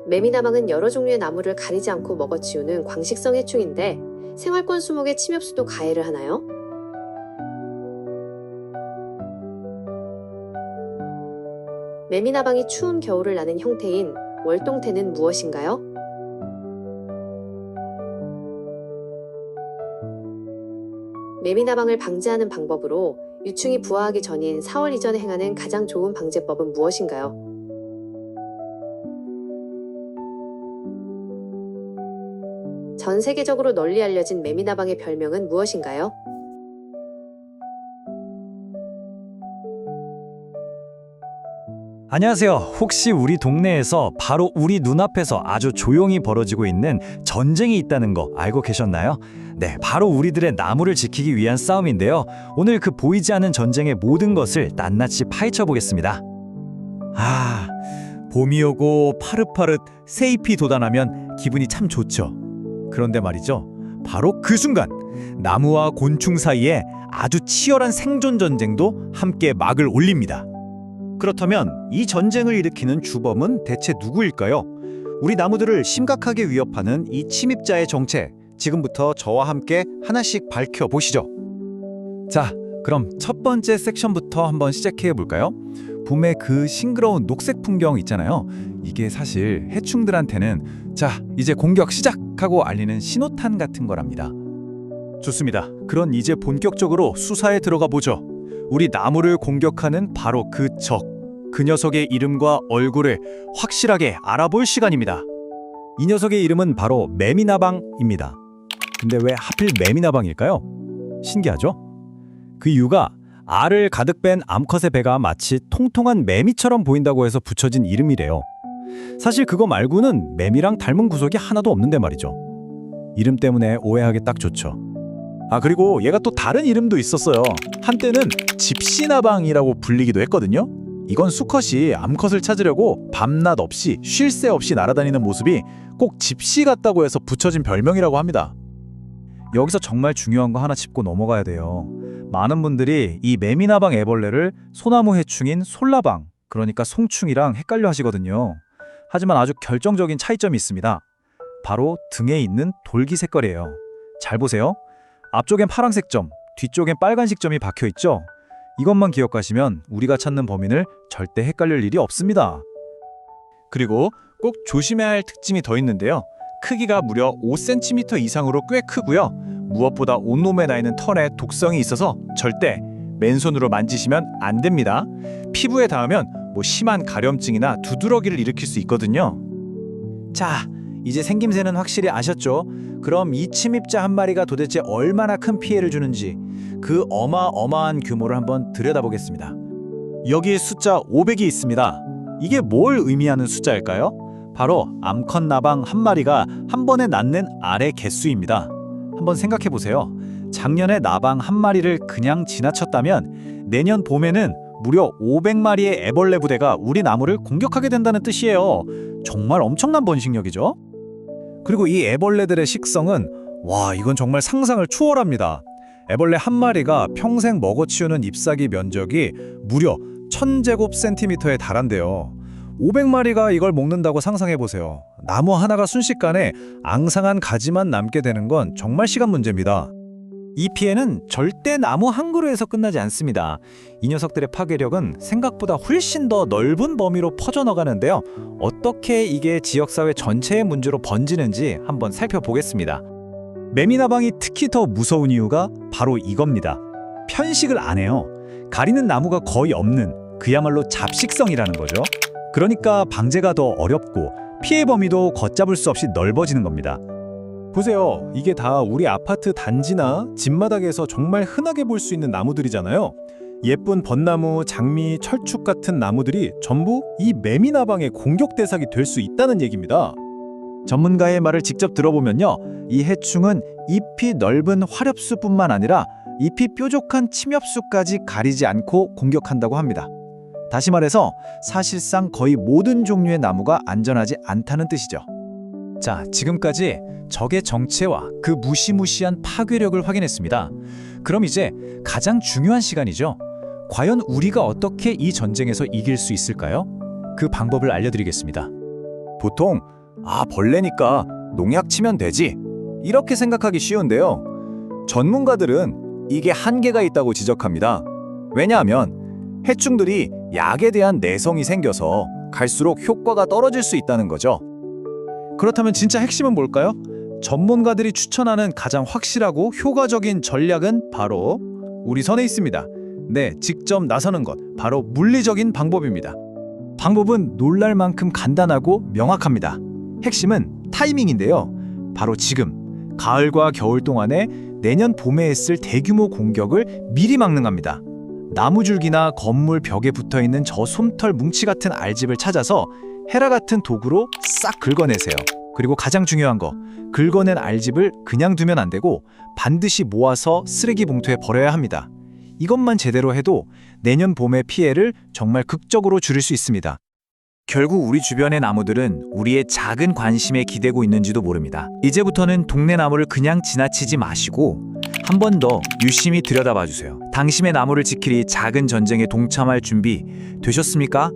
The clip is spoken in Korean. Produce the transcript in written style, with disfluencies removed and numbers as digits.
매미나방은 여러 종류의 나무를 가리지 않고 먹어치우는 광식성 해충인데 생활권 수목의 침엽수도 가해를 하나요? 매미나방이 추운 겨울을 나는 형태인 월동태는 무엇인가요? 매미나방을 방지하는 방법으로 유충이 부화하기 전인 4월 이전에 행하는 가장 좋은 방제법은 무엇인가요? 전 세계적으로 널리 알려진 매미나방의 별명은 무엇인가요? 안녕하세요. 혹시 우리 동네에서 바로 우리 눈앞에서 아주 조용히 벌어지고 있는 전쟁이 있다는 거 알고 계셨나요? 네, 바로 우리들의 나무를 지키기 위한 싸움인데요. 오늘 그 보이지 않는 전쟁의 모든 것을 낱낱이 파헤쳐 보겠습니다. 봄이 오고 파릇파릇 새잎이 돋아나면 기분이 참 좋죠. 그런데 말이죠. 바로 그 순간 나무와 곤충 사이에 아주 치열한 생존 전쟁도 함께 막을 올립니다. 그렇다면 이 전쟁을 일으키는 주범은 대체 누구일까요? 우리 나무들을 심각하게 위협하는 이 침입자의 정체, 지금부터 저와 함께 하나씩 밝혀보시죠. 자, 그럼 첫 번째 섹션부터 한번 시작해 볼까요? 봄의 그 싱그러운 녹색 풍경 있잖아요. 이게 사실 해충들한테는 자, 이제 공격 시작하고 알리는 신호탄 같은 거랍니다. 좋습니다. 그럼 이제 본격적으로 수사에 들어가 보죠. 우리 나무를 공격하는 바로 그 적, 그 녀석의 이름과 얼굴을 확실하게 알아볼 시간입니다. 이 녀석의 이름은 바로 매미나방입니다. 근데 왜 하필 매미나방일까요? 신기하죠? 그 이유가 알을 가득 뺀 암컷의 배가 마치 통통한 매미처럼 보인다고 해서 붙여진 이름이래요. 사실 그거 말고는 매미랑 닮은 구석이 하나도 없는데 말이죠. 이름 때문에 오해하기 딱 좋죠. 그리고 얘가 또 다른 이름도 있었어요. 한때는 집시나방이라고 불리기도 했거든요. 이건 수컷이 암컷을 찾으려고 밤낮 없이 쉴 새 없이 날아다니는 모습이 꼭 집시 같다고 해서 붙여진 별명이라고 합니다. 여기서 정말 중요한 거 하나 짚고 넘어가야 돼요. 많은 분들이 이 매미나방 애벌레를 소나무 해충인 솔나방, 그러니까 송충이랑 헷갈려 하시거든요. 하지만 아주 결정적인 차이점이 있습니다. 바로 등에 있는 돌기 색깔이에요. 잘 보세요. 앞쪽엔 파란색 점, 뒤쪽엔 빨간색 점이 박혀 있죠? 이것만 기억하시면 우리가 찾는 범인을 절대 헷갈릴 일이 없습니다. 그리고 꼭 조심해야 할 특징이 더 있는데요. 크기가 무려 5cm 이상으로 꽤 크고요. 무엇보다 온몸에 나 있는 털에 독성이 있어서 절대 맨손으로 만지시면 안 됩니다. 피부에 닿으면 심한 가려움증이나 두드러기를 일으킬 수 있거든요. 자, 이제 생김새는 확실히 아셨죠? 그럼 이 침입자 한 마리가 도대체 얼마나 큰 피해를 주는지 그 어마어마한 규모를 한번 들여다보겠습니다. 여기에 숫자 500이 있습니다. 이게 뭘 의미하는 숫자일까요? 바로 암컷 나방 한 마리가 한 번에 낳는 알의 개수입니다. 한번 생각해 보세요. 작년에 나방 한 마리를 그냥 지나쳤다면 내년 봄에는 무려 500마리의 애벌레 부대가 우리 나무를 공격하게 된다는 뜻이에요. 정말 엄청난 번식력이죠? 그리고 이 애벌레들의 식성은 이건 정말 상상을 초월합니다. 애벌레 한 마리가 평생 먹어치우는 잎사귀 면적이 무려 1000제곱센티미터에 달한대요. 500마리가 이걸 먹는다고 상상해보세요. 나무 하나가 순식간에 앙상한 가지만 남게 되는 건 정말 시간 문제입니다. 이 피해는 절대 나무 한 그루에서 끝나지 않습니다. 이 녀석들의 파괴력은 생각보다 훨씬 더 넓은 범위로 퍼져나가는데요. 어떻게 이게 지역사회 전체의 문제로 번지는지 한번 살펴보겠습니다. 매미나방이 특히 더 무서운 이유가 바로 이겁니다. 편식을 안 해요. 가리는 나무가 거의 없는 그야말로 잡식성이라는 거죠. 그러니까 방제가 더 어렵고 피해 범위도 걷잡을 수 없이 넓어지는 겁니다. 보세요. 이게 다 우리 아파트 단지나 집마당에서 정말 흔하게 볼 수 있는 나무들이잖아요. 예쁜 벚나무, 장미, 철쭉 같은 나무들이 전부 이 매미나방의 공격 대상이 될 수 있다는 얘기입니다. 전문가의 말을 직접 들어보면요. 이 해충은 잎이 넓은 화렵수뿐만 아니라 잎이 뾰족한 침엽수까지 가리지 않고 공격한다고 합니다. 다시 말해서 사실상 거의 모든 종류의 나무가 안전하지 않다는 뜻이죠. 자, 지금까지 적의 정체와 그 무시무시한 파괴력을 확인했습니다. 그럼 이제 가장 중요한 시간이죠. 과연 우리가 어떻게 이 전쟁에서 이길 수 있을까요? 그 방법을 알려드리겠습니다. 보통 아, 벌레니까 농약 치면 되지. 이렇게 생각하기 쉬운데요. 전문가들은 이게 한계가 있다고 지적합니다. 왜냐하면 해충들이 약에 대한 내성이 생겨서 갈수록 효과가 떨어질 수 있다는 거죠. 그렇다면 진짜 핵심은 뭘까요? 전문가들이 추천하는 가장 확실하고 효과적인 전략은 바로 우리 손에 있습니다. 네, 직접 나서는 것, 바로 물리적인 방법입니다. 방법은 놀랄 만큼 간단하고 명확합니다. 핵심은 타이밍인데요. 바로 지금, 가을과 겨울 동안에 내년 봄에 있을 대규모 공격을 미리 막는 겁니다. 나무줄기나 건물 벽에 붙어있는 저 솜털 뭉치 같은 알집을 찾아서 헤라 같은 도구로 싹 긁어내세요. 그리고 가장 중요한 거, 긁어낸 알집을 그냥 두면 안 되고 반드시 모아서 쓰레기 봉투에 버려야 합니다. 이것만 제대로 해도 내년 봄의 피해를 정말 극적으로 줄일 수 있습니다. 결국 우리 주변의 나무들은 우리의 작은 관심에 기대고 있는지도 모릅니다. 이제부터는 동네 나무를 그냥 지나치지 마시고 한 번 더 유심히 들여다봐 주세요. 당신의 나무를 지킬 이 작은 전쟁에 동참할 준비 되셨습니까?